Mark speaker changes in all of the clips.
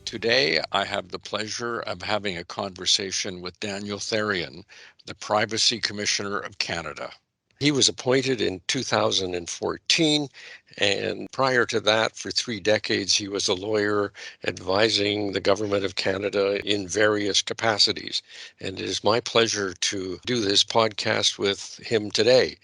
Speaker 1: Today, I have the pleasure of having a conversation with Daniel Therrien, the Privacy Commissioner of Canada. He was appointed in 2014, and prior to that, for 3 decades, he was a lawyer advising the Government of Canada in various capacities. And it is my pleasure to do this podcast with him today.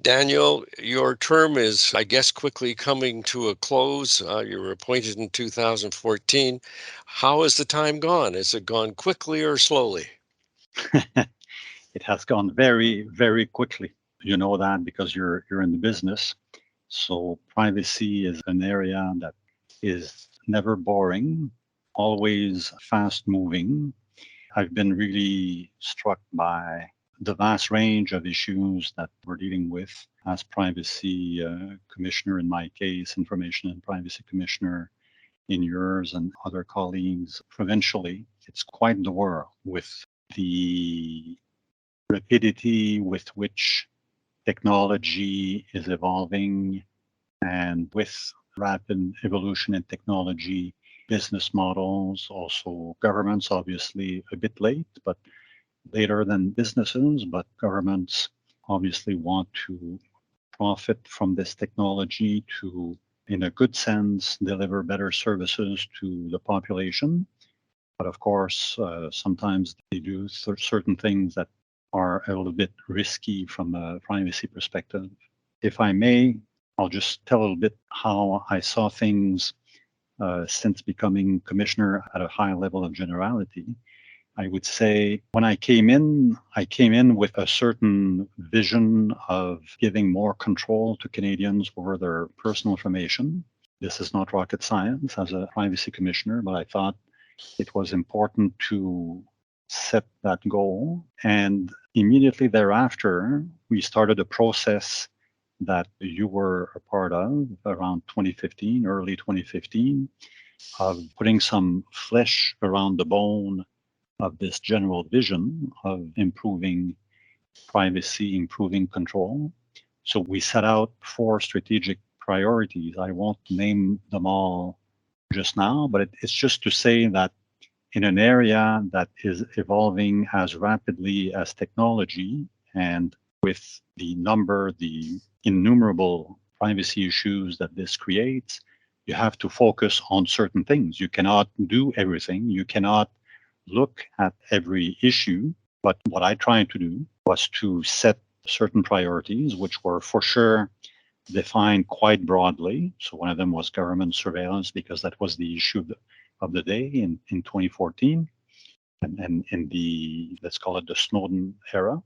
Speaker 1: Daniel, your term is, I guess, quickly coming to a close. You were appointed in 2014. How has the time gone? Has it gone quickly or slowly?
Speaker 2: It has gone very, very quickly. You know that because you're in the business. So privacy is an area that is never boring, always fast moving. I've been really struck by the vast range of issues that we're dealing with as privacy commissioner in my case, information and privacy commissioner in yours and other colleagues provincially. It's quite the world with the rapidity with which technology is evolving and with rapid evolution in technology, business models, also governments, obviously a bit late, but later than businesses, but governments obviously want to profit from this technology to, in a good sense, deliver better services to the population. But of course, sometimes they do certain things that are a little bit risky from a privacy perspective. If I may, I'll just tell a little bit how I saw things since becoming commissioner at a high level of generality. I would say when I came in with a certain vision of giving more control to Canadians over their personal information. This is not rocket science as a privacy commissioner, but I thought it was important to set that goal. And immediately thereafter, we started a process that you were a part of around 2015, early 2015, of putting some flesh around the bone of this general vision of improving privacy, improving control. So we set out 4 strategic priorities. I won't name them all just now, but it's just to say that in an area that is evolving as rapidly as technology and with the innumerable privacy issues that this creates, you have to focus on certain things. You cannot do everything. You cannot look at every issue. But what I tried to do was to set certain priorities, which were for sure defined quite broadly. So one of them was government surveillance, because that was the issue of the day in 2014 and in the, let's call it the Snowden era.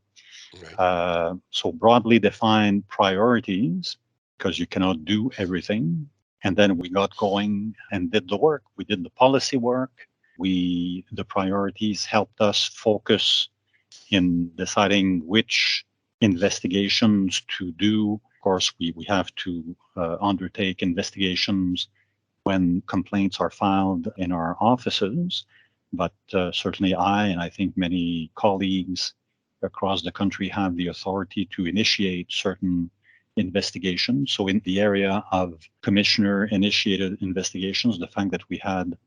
Speaker 1: Right.
Speaker 2: So broadly defined priorities, because you cannot do everything. And then we got going and did the work. We did the policy work. The priorities helped us focus in deciding which investigations to do. Of course, we have to undertake investigations when complaints are filed in our offices. But certainly and I think many colleagues across the country have the authority to initiate certain investigations. So in the area of commissioner-initiated investigations, the fact that we had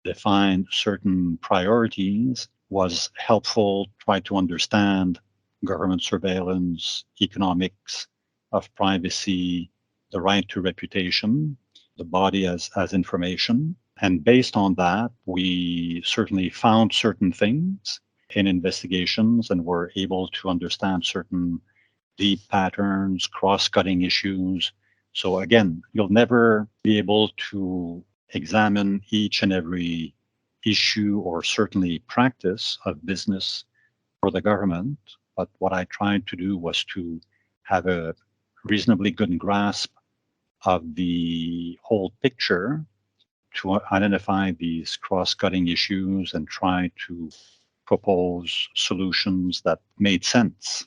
Speaker 2: defined certain priorities was helpful, try to understand government surveillance, economics of privacy, the right to reputation, the body as information. And based on that, we certainly found certain things in investigations and were able to understand certain deep patterns, cross-cutting issues. So again, you'll never be able to examine each and every issue or certainly practice of business for the government. But what I tried to do was to have a reasonably good grasp of the whole picture to identify these cross-cutting issues and try to propose solutions that made sense.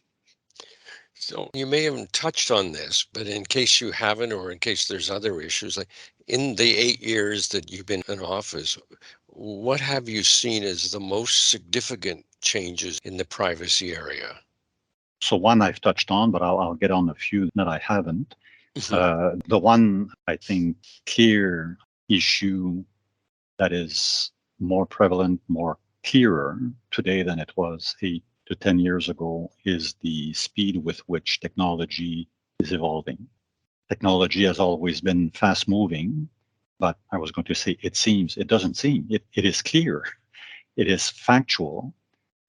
Speaker 1: So you may have touched on this, but in case you haven't, or in case there's other issues, like in the 8 years that you've been in office, what have you seen as the most significant changes in the privacy area?
Speaker 2: So one I've touched on, but I'll get on a few that I haven't.
Speaker 1: Mhm.
Speaker 2: The one, I think, clear issue that is more prevalent, more clearer today than it was 8 to 10 years ago is the speed with which technology is evolving. Technology has always been fast moving, but I was going to say it seems, it doesn't seem, it is clear, it is factual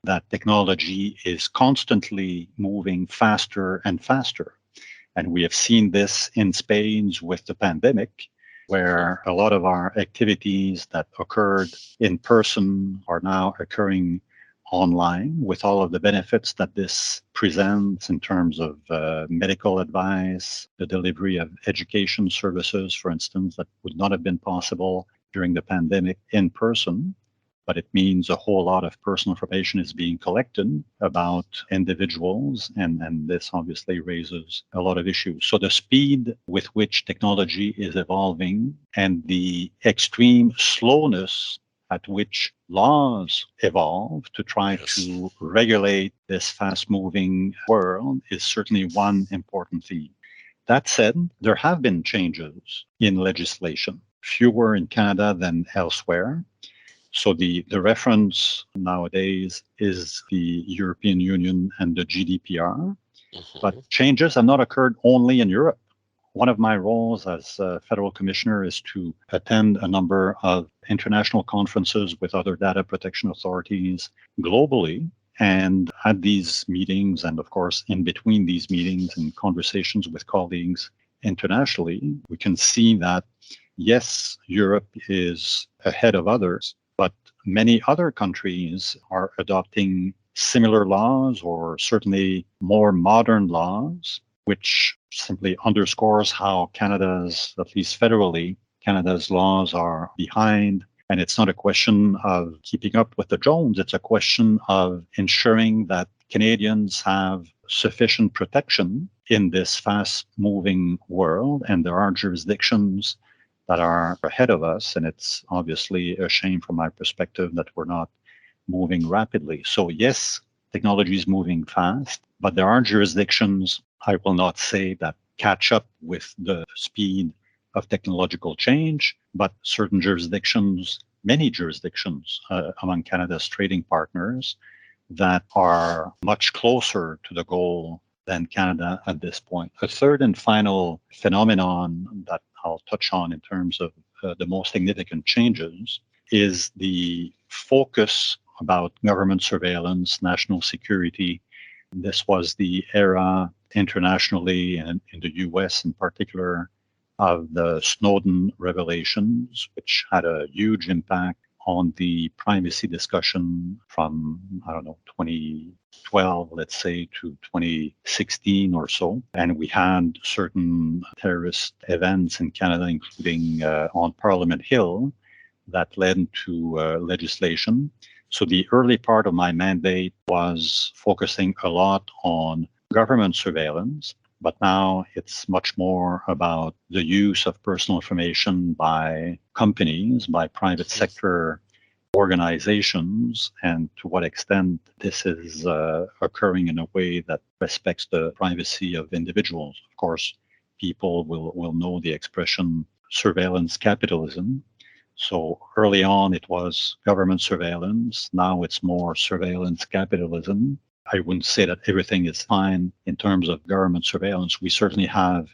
Speaker 2: that technology is constantly moving faster and faster. And we have seen this in Spain with the pandemic, where a lot of our activities that occurred in person are now occurring online with all of the benefits that this presents in terms of medical advice, the delivery of education services, for instance, that would not have been possible during the pandemic in person. But it means a whole lot of personal information is being collected about individuals, and this obviously raises a lot of issues. So the speed with which technology is evolving and the extreme slowness at which laws evolve to try
Speaker 1: Yes.
Speaker 2: to regulate this fast-moving world is certainly one important theme. That said, there have been changes in legislation, fewer in Canada than elsewhere. So the reference nowadays is the European Union and the GDPR, but
Speaker 1: Mhm.
Speaker 2: changes have not occurred only in Europe. One of my roles as a federal commissioner is to attend a number of international conferences with other data protection authorities globally. And at these meetings, and of course, in between these meetings and conversations with colleagues internationally, we can see that yes, Europe is ahead of others, but many other countries are adopting similar laws or certainly more modern laws, which simply underscores how Canada's, at least federally, Canada's laws are behind. And it's not a question of keeping up with the Jones. It's a question of ensuring that Canadians have sufficient protection in this fast moving world. And there are jurisdictions that are ahead of us. And it's obviously a shame from my perspective that we're not moving rapidly. So yes, technology is moving fast, but there are jurisdictions, I will not say that catch up with the speed of technological change, but certain jurisdictions, many jurisdictions among Canada's trading partners that are much closer to the goal than Canada at this point. A third and final phenomenon that I'll touch on in terms of the most significant changes is the focus about government surveillance, national security. This was the era internationally and in the US in particular of the Snowden revelations, which had a huge impact on the privacy discussion from, I don't know, 2012, let's say, to 2016 or so. And we had certain terrorist events in Canada, including on Parliament Hill, that led to legislation. So the early part of my mandate was focusing a lot on government surveillance, but now it's much more about the use of personal information by companies, by private sector organizations, and to what extent this is occurring in a way that respects the privacy of individuals. Of course, people will know the expression surveillance capitalism. So early on, it was government surveillance. Now it's more surveillance capitalism. I wouldn't say that everything is fine in terms of government surveillance. We certainly have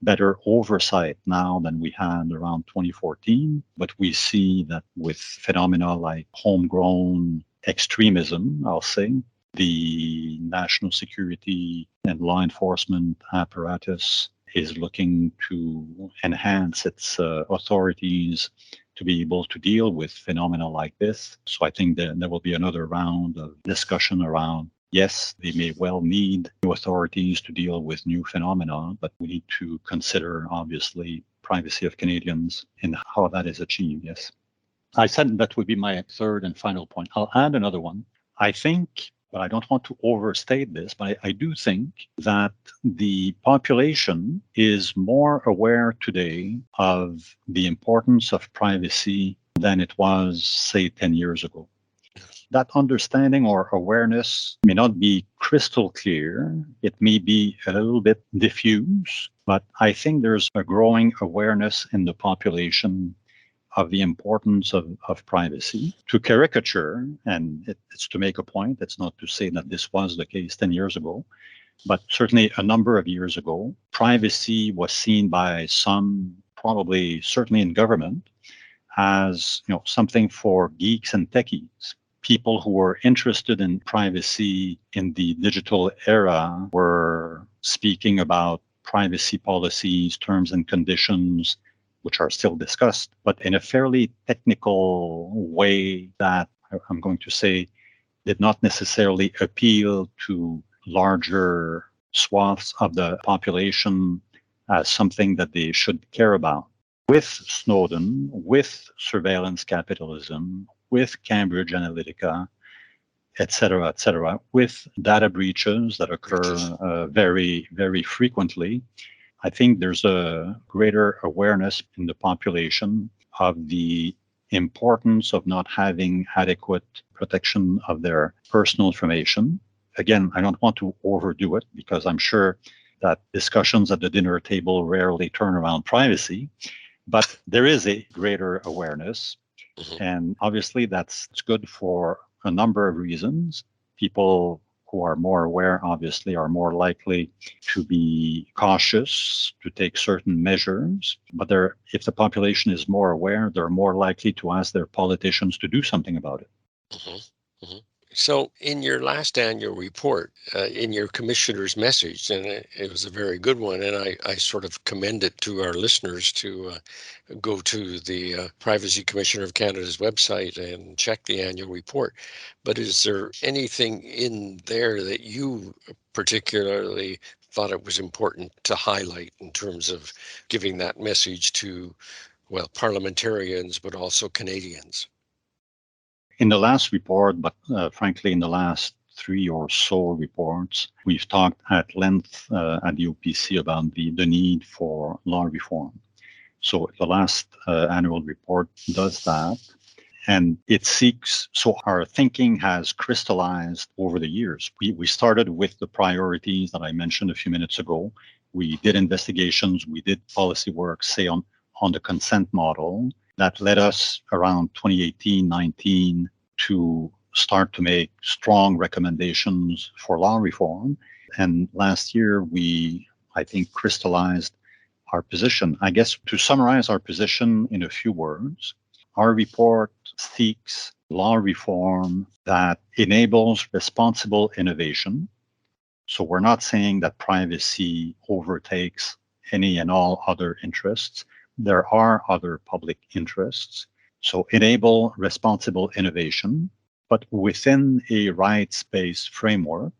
Speaker 2: better oversight now than we had around 2014. But we see that with phenomena like homegrown extremism, I'll say, the national security and law enforcement apparatus is looking to enhance its authorities to be able to deal with phenomena like this. So I think that there will be another round of discussion around, yes, they may well need new authorities to deal with new phenomena, but we need to consider, obviously, privacy of Canadians and how that is achieved, yes. I said that would be my third and final point. I'll add another one. I think, but I don't want to overstate this, but I do think that the population is more aware today of the importance of privacy than it was, say, 10 years ago. That understanding or awareness may not be crystal clear. It may be a little bit diffuse, but I think there's a growing awareness in the population of the importance of privacy. To caricature, and it's to make a point, it's not to say that this was the case 10 years ago, but certainly a number of years ago, privacy was seen by some, probably certainly in government, as something for geeks and techies. People who were interested in privacy in the digital era were speaking about privacy policies, terms and conditions, which are still discussed, but in a fairly technical way that I'm going to say did not necessarily appeal to larger swaths of the population as something that they should care about. With Snowden, with surveillance capitalism, with Cambridge Analytica, et cetera, with data breaches that occur very, very frequently, I think there's a greater awareness in the population of the importance of not having adequate protection of their personal information. Again, I don't want to overdo it because I'm sure that discussions at the dinner table rarely turn around privacy, but there is a greater awareness.
Speaker 1: Mhm.
Speaker 2: And obviously that's good for a number of reasons. People who are more aware, obviously, are more likely to be cautious, to take certain measures. But if the population is more aware, they're more likely to ask their politicians to do something about it.
Speaker 1: Mhm. Mhm. So, in your last annual report, in your commissioner's message, and it was a very good one, and I sort of commend it to our listeners to go to the Privacy Commissioner of Canada's website and check the annual report. But is there anything in there that you particularly thought it was important to highlight in terms of giving that message to, well, parliamentarians, but also Canadians?
Speaker 2: In the last report, but frankly, in the last 3 or so reports, we've talked at length at the OPC about the need for law reform. So the last annual report does that. And it seeks, so our thinking has crystallized over the years. We started with the priorities that I mentioned a few minutes ago. We did investigations, we did policy work, say on the consent model that led us around 2018-19 to start to make strong recommendations for law reform. And last year, I think, crystallized our position. I guess to summarize our position in a few words, our report seeks law reform that enables responsible innovation. So we're not saying that privacy overtakes any and all other interests. There are other public interests. So enable responsible innovation, but within a rights-based framework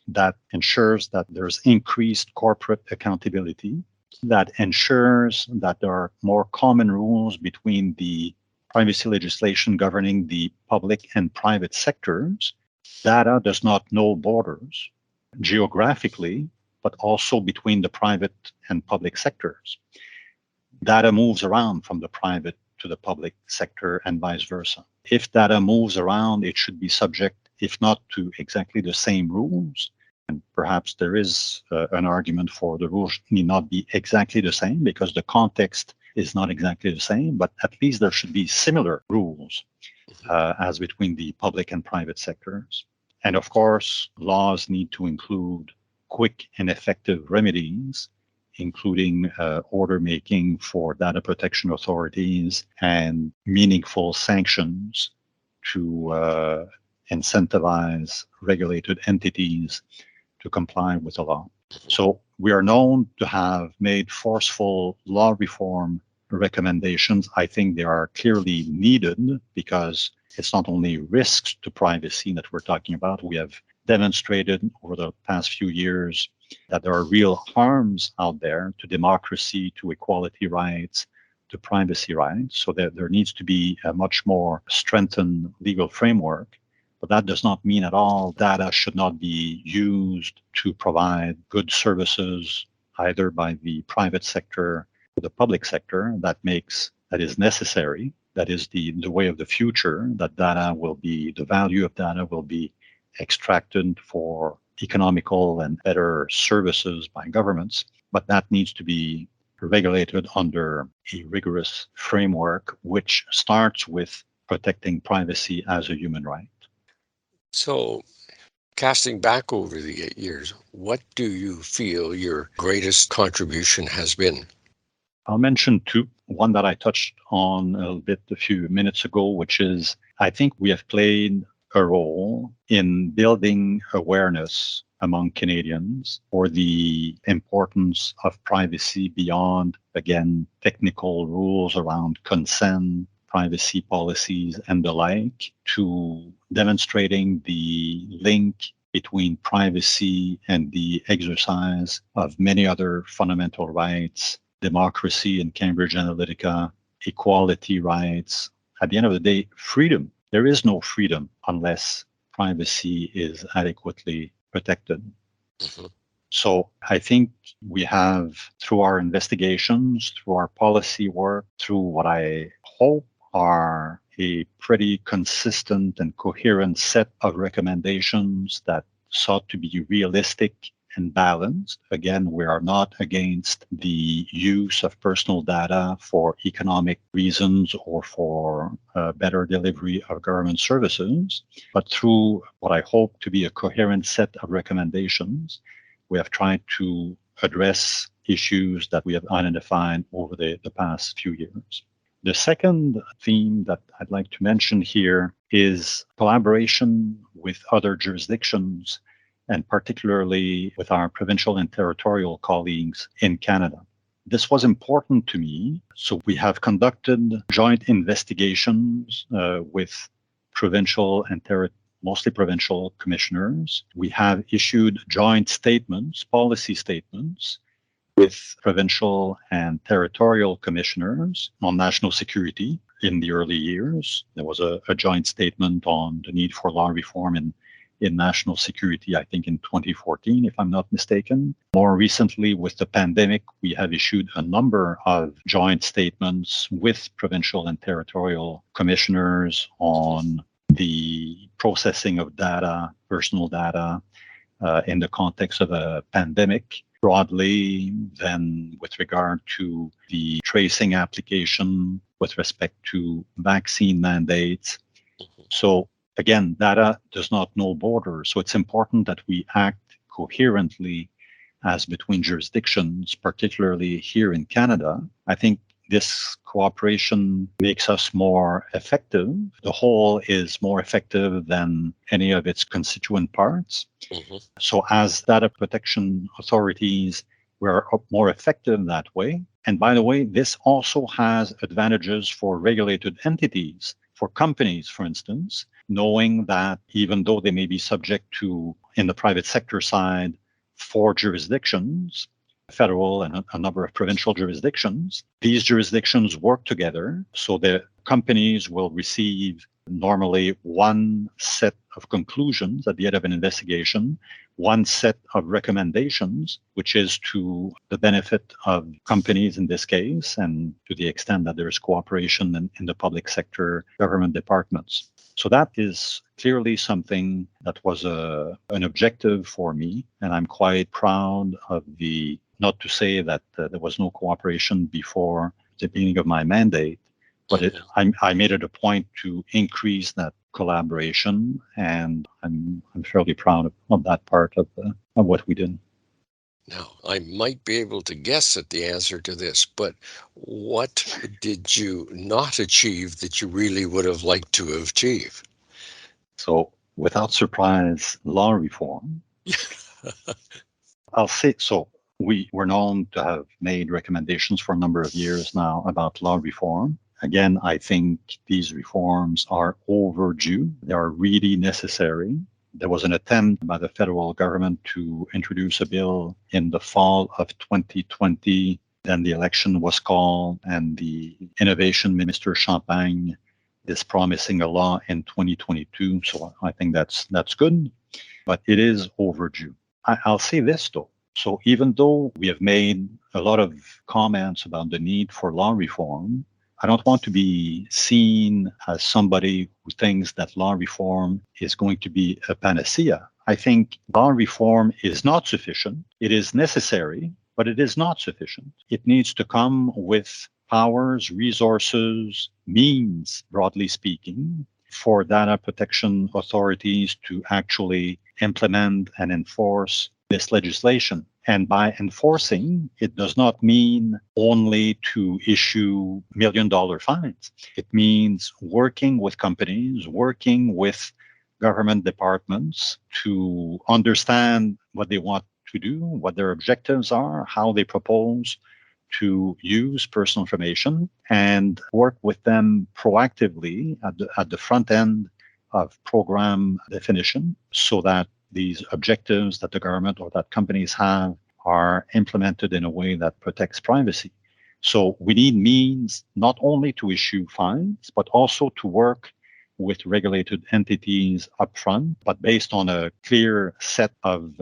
Speaker 2: that ensures that there's increased corporate accountability, that ensures that there are more common rules between the privacy legislation governing the public and private sectors. Data does not know borders geographically, but also between the private and public sectors. Data moves around from the private to the public sector and vice versa. If data moves around, it should be subject, if not to exactly the same rules, and perhaps there is an argument for the rules need not be exactly the same because the context is not exactly the same, but at least there should be similar rules as between the public and private sectors. And of course, laws need to include quick and effective remedies, including order making for data protection authorities and meaningful sanctions to incentivize regulated entities to comply with the law. So we are known to have made forceful law reform recommendations. I think they are clearly needed because it's not only risks to privacy that we're talking about. We have demonstrated over the past few years that there are real harms out there to democracy, to equality rights, to privacy rights. So there needs to be a much more strengthened legal framework. But that does not mean at all data should not be used to provide good services either by the private sector or the public sector that is necessary. That is the way of the future, that the value of data will be extracted for economical and better services by governments. But that needs to be regulated under a rigorous framework, which starts with protecting privacy as a human right.
Speaker 1: So, casting back over the 8 years, what do you feel your greatest contribution has been?
Speaker 2: I'll mention two. One that I touched on a little bit a few minutes ago, which is I think we have played a role in building awareness among Canadians for the importance of privacy beyond, again, technical rules around consent, privacy policies, and the like, to demonstrating the link between privacy and the exercise of many other fundamental rights, democracy in Cambridge Analytica, equality rights. At the end of the day, freedom. There is no freedom unless privacy is adequately protected.
Speaker 1: Mhm.
Speaker 2: So I think we have, through our investigations, through our policy work, through what I hope are a pretty consistent and coherent set of recommendations that sought to be realistic and balanced. Again, we are not against the use of personal data for economic reasons or for better delivery of government services, but through what I hope to be a coherent set of recommendations, we have tried to address issues that we have identified over the past few years. The second theme that I'd like to mention here is collaboration with other jurisdictions, and particularly with our provincial and territorial colleagues in Canada. This was important to me. So we have conducted joint investigations with provincial and mostly provincial commissioners. We have issued joint statements, policy statements, with provincial and territorial commissioners on national security in the early years. There was a joint statement on the need for law reform in national security, I think in 2014, if I'm not mistaken. More recently, with the pandemic, we have issued a number of joint statements with provincial and territorial commissioners on the processing of data, personal data, in the context of a pandemic broadly, then with regard to the tracing application with respect to vaccine mandates. So again, data does not know borders. So it's important that we act coherently as between jurisdictions, particularly here in Canada. I think this cooperation makes us more effective. The whole is more effective than any of its constituent parts.
Speaker 1: Mhm.
Speaker 2: So as data protection authorities, we're more effective that way. And by the way, this also has advantages for regulated entities, for companies, for instance, knowing that even though they may be subject to, in the private sector side, 4 jurisdictions, federal and a number of provincial jurisdictions, these jurisdictions work together. So the companies will receive normally one set of conclusions at the end of an investigation, one set of recommendations, which is to the benefit of companies in this case, and to the extent that there is cooperation in the public sector government departments. So that is clearly something that was an objective for me, and I'm quite proud of the, not to say that there was no cooperation before the beginning of my mandate, but I made it a point to increase that collaboration, and I'm fairly proud of that part of what we did.
Speaker 1: Now, I might be able to guess at the answer to this, but what did you not achieve that you really would have liked to have achieved?
Speaker 2: So, without surprise, law reform. I'll say so. We were known to have made recommendations for a number of years now about law reform. Again, I think these reforms are overdue. They are really necessary. There was an attempt by the federal government to introduce a bill in the fall of 2020. Then the election was called, and the innovation minister Champagne is promising a law in 2022. So I think that's good, but it is overdue. I'll say this though. So even though we have made a lot of comments about the need for law reform, I don't want to be seen as somebody who thinks that law reform is going to be a panacea. I think law reform is not sufficient. It is necessary, but it is not sufficient. It needs to come with powers, resources, means, broadly speaking, for data protection authorities to actually implement and enforce this legislation. And by enforcing, it does not mean only to issue $1 million fines. It means working with companies, working with government departments to understand what they want to do, what their objectives are, how they propose to use personal information, and work with them proactively at the front end of program definition so that these objectives that the government or that companies have are implemented in a way that protects privacy. So we need means not only to issue fines, but also to work with regulated entities upfront, but based on a clear set of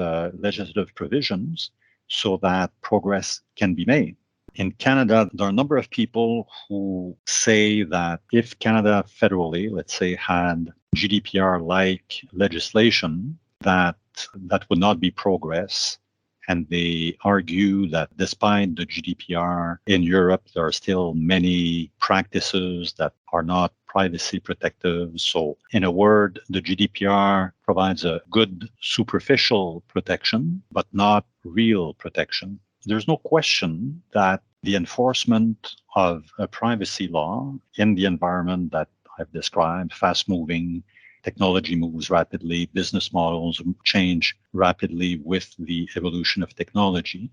Speaker 2: legislative provisions so that progress can be made. In Canada, there are a number of people who say that if Canada federally, let's say, had GDPR-like legislation, that would not be progress. And they argue that despite the GDPR in Europe, there are still many practices that are not privacy protective. So in a word, the GDPR provides a good superficial protection, but not real protection. There's no question that the enforcement of a privacy law in the environment that I've described, fast moving, technology moves rapidly, business models change rapidly with the evolution of technology.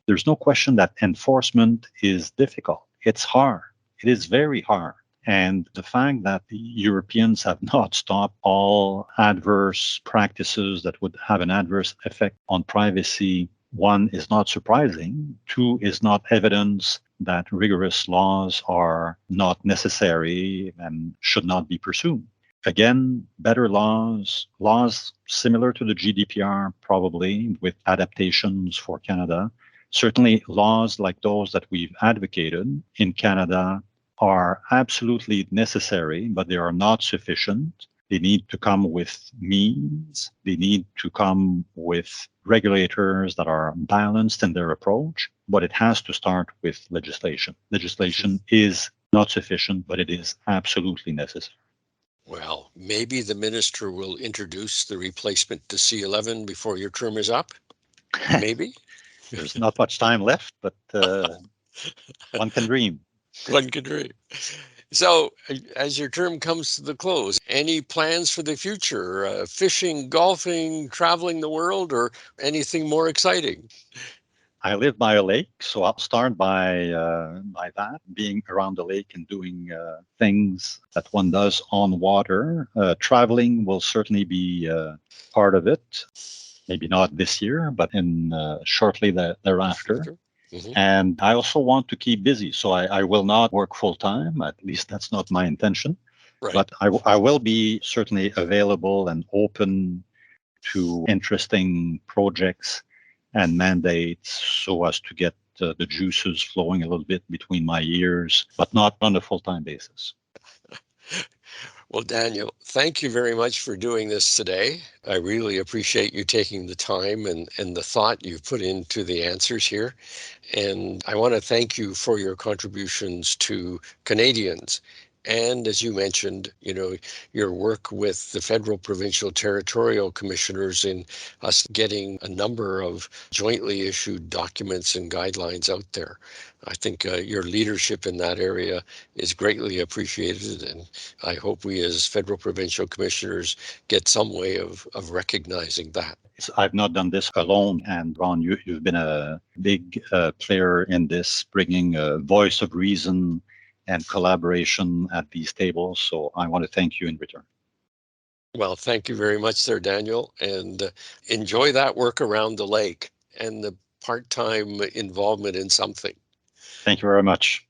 Speaker 2: There's no question that enforcement is difficult. It's hard. It is very hard. And the fact that the Europeans have not stopped all adverse practices that would have an adverse effect on privacy, one, is not surprising. Two, is not evidence that rigorous laws are not necessary and should not be pursued. Again, better laws similar to the GDPR, probably with adaptations for Canada. Certainly laws like those that we've advocated in Canada are absolutely necessary, but they are not sufficient. They need to come with means. They need to come with regulators that are balanced in their approach, but it has to start with legislation. Legislation is not sufficient, but it is absolutely necessary.
Speaker 1: Well, maybe the minister will introduce the replacement to C11 before your term is up. Maybe.
Speaker 2: There's not much time left, but one can dream.
Speaker 1: One could dream. So, as your term comes to the close, any plans for the future? Fishing, golfing, traveling the world, or anything more exciting?
Speaker 2: I live by a lake, so I'll start by that, being around the lake and doing things that one does on water. Traveling will certainly be part of it. Maybe not this year, but in shortly thereafter.
Speaker 1: Mm-hmm.
Speaker 2: And I also want to keep busy, so I will not work full time. At least that's not my intention.
Speaker 1: Right.
Speaker 2: But I will be certainly available and open to interesting projects and mandates so as to get the juices flowing a little bit between my ears, but not on a full-time basis.
Speaker 1: Well, Daniel, thank you very much for doing this today. I really appreciate you taking the time and the thought you've put into the answers here. And I want to thank you for your contributions to Canadians. And as you mentioned, your work with the federal, provincial, territorial commissioners in us getting a number of jointly issued documents and guidelines out there. I think your leadership in that area is greatly appreciated. And I hope we as federal, provincial commissioners get some way of recognizing that.
Speaker 2: I've not done this alone. And Ron, you've been a big player in this, bringing a voice of reason and collaboration at these tables. So I want to thank you in return.
Speaker 1: Well, thank you very much, Sir Daniel, and enjoy that work around the lake and the part-time involvement in something.
Speaker 2: Thank you very much.